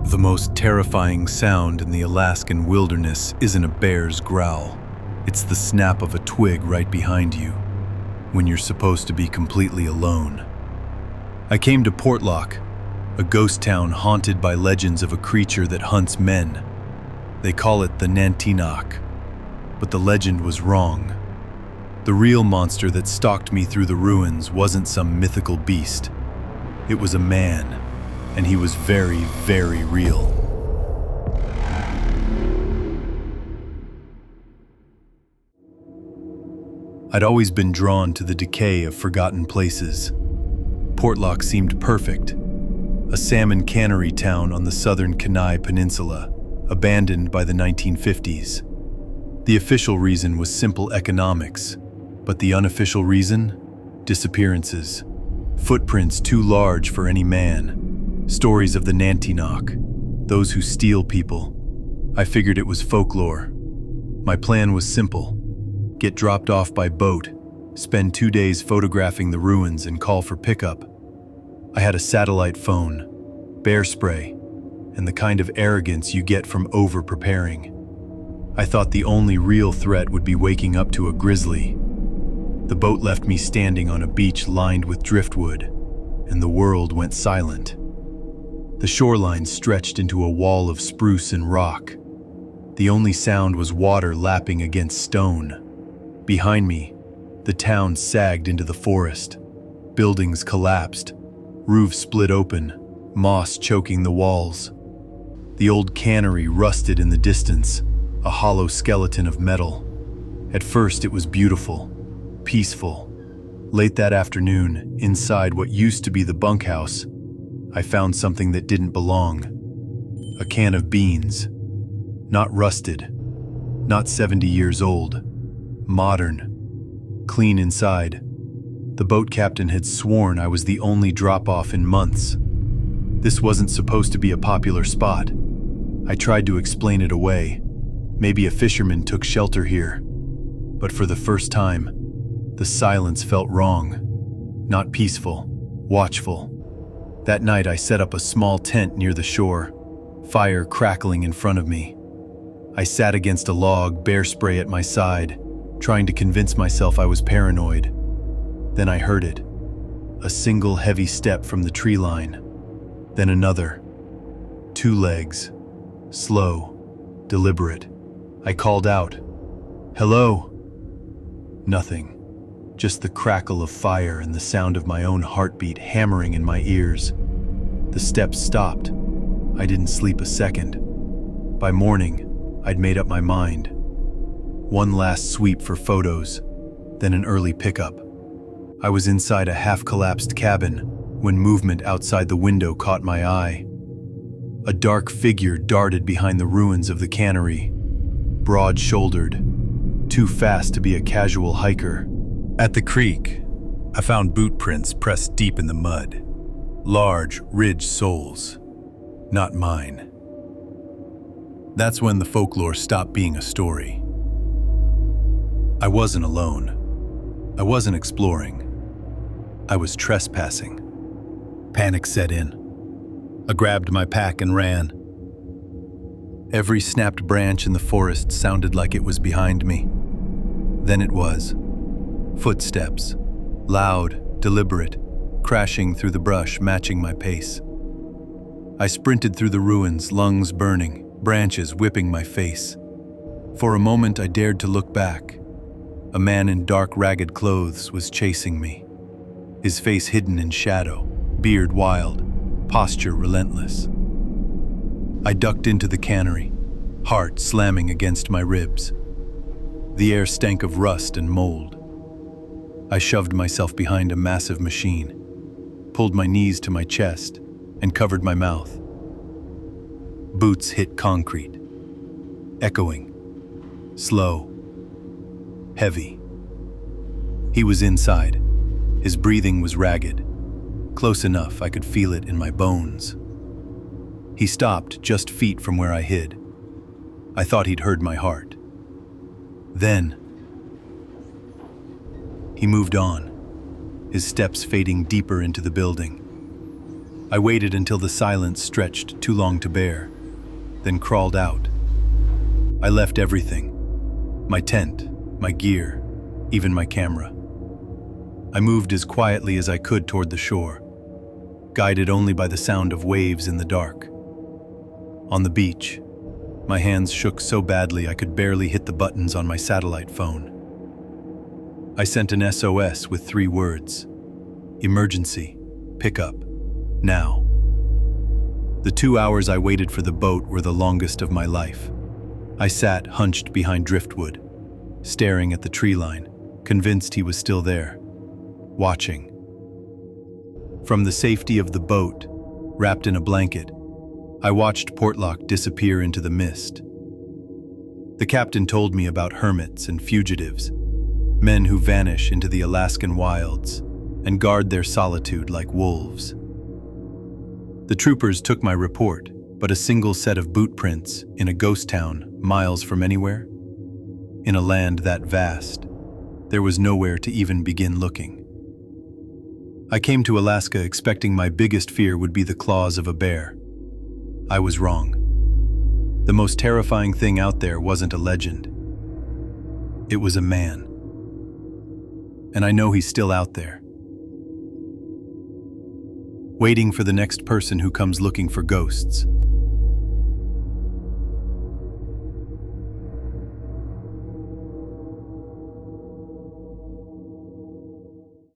The most terrifying sound in the Alaskan wilderness isn't a bear's growl. It's the snap of a twig right behind you, when you're supposed to be completely alone. I came to Portlock, a ghost town haunted by legends of a creature that hunts men. They call it the Nantiinaq, but the legend was wrong. The real monster that stalked me through the ruins wasn't some mythical beast. It was a man, and he was very, very real. I'd always been drawn to the decay of forgotten places. Portlock seemed perfect, a salmon cannery town on the southern Kenai Peninsula, abandoned by the 1950s. The official reason was simple economics, but the unofficial reason? Disappearances. Footprints too large for any man. Stories of the Nantiinaq, those who steal people. I figured it was folklore. My plan was simple. Get dropped off by boat, spend 2 days photographing the ruins and call for pickup. I had a satellite phone, bear spray, and the kind of arrogance you get from over-preparing. I thought the only real threat would be waking up to a grizzly. The boat left me standing on a beach lined with driftwood, and the world went silent. The shoreline stretched into a wall of spruce and rock. The only sound was water lapping against stone. Behind me, the town sagged into the forest. Buildings collapsed, roofs split open, moss choking the walls. The old cannery rusted in the distance, a hollow skeleton of metal. At first it was beautiful, peaceful. Late that afternoon, inside what used to be the bunkhouse, I found something that didn't belong. A can of beans. Not rusted, not 70 years old. Modern, clean inside. The boat captain had sworn I was the only drop-off in months. This wasn't supposed to be a popular spot. I tried to explain it away. Maybe a fisherman took shelter here. But for the first time, the silence felt wrong. Not peaceful, watchful. That night I set up a small tent near the shore, fire crackling in front of me. I sat against a log, bear spray at my side, trying to convince myself I was paranoid. Then I heard it. A single heavy step from the tree line. Then another. 2 legs. Slow, deliberate. I called out, "Hello?" Nothing. Just the crackle of fire and the sound of my own heartbeat hammering in my ears. The steps stopped. I didn't sleep a second. By morning, I'd made up my mind. One last sweep for photos, then an early pickup. I was inside a half-collapsed cabin when movement outside the window caught my eye. A dark figure darted behind the ruins of the cannery, broad-shouldered, too fast to be a casual hiker. At the creek, I found boot prints pressed deep in the mud. Large, ridged soles. Not mine. That's when the folklore stopped being a story. I wasn't alone. I wasn't exploring. I was trespassing. Panic set in. I grabbed my pack and ran. Every snapped branch in the forest sounded like it was behind me. Then it was. Footsteps, loud, deliberate, crashing through the brush, matching my pace. I sprinted through the ruins, lungs burning, branches whipping my face. For a moment I dared to look back. A man in dark, ragged clothes was chasing me. His face hidden in shadow, beard wild, posture relentless. I ducked into the cannery, heart slamming against my ribs. The air stank of rust and mold. I shoved myself behind a massive machine, pulled my knees to my chest, and covered my mouth. Boots hit concrete, echoing, slow, heavy. He was inside. His breathing was ragged, close enough I could feel it in my bones. He stopped just feet from where I hid. I thought he'd heard my heart. Then, he moved on, his steps fading deeper into the building. I waited until the silence stretched too long to bear, then crawled out. I left everything: my tent, my gear, even my camera. I moved as quietly as I could toward the shore, guided only by the sound of waves in the dark. On the beach, my hands shook so badly I could barely hit the buttons on my satellite phone. I sent an SOS with 3 words: emergency, pick up, now. The 2 hours I waited for the boat were the longest of my life. I sat hunched behind driftwood, staring at the tree line, convinced he was still there, watching. From the safety of the boat, wrapped in a blanket, I watched Portlock disappear into the mist. The captain told me about hermits and fugitives, men who vanish into the Alaskan wilds and guard their solitude like wolves. The troopers took my report, but a single set of boot prints in a ghost town miles from anywhere? In a land that vast, there was nowhere to even begin looking. I came to Alaska expecting my biggest fear would be the claws of a bear. I was wrong. The most terrifying thing out there wasn't a legend. It was a man. And I know he's still out there, waiting for the next person who comes looking for ghosts.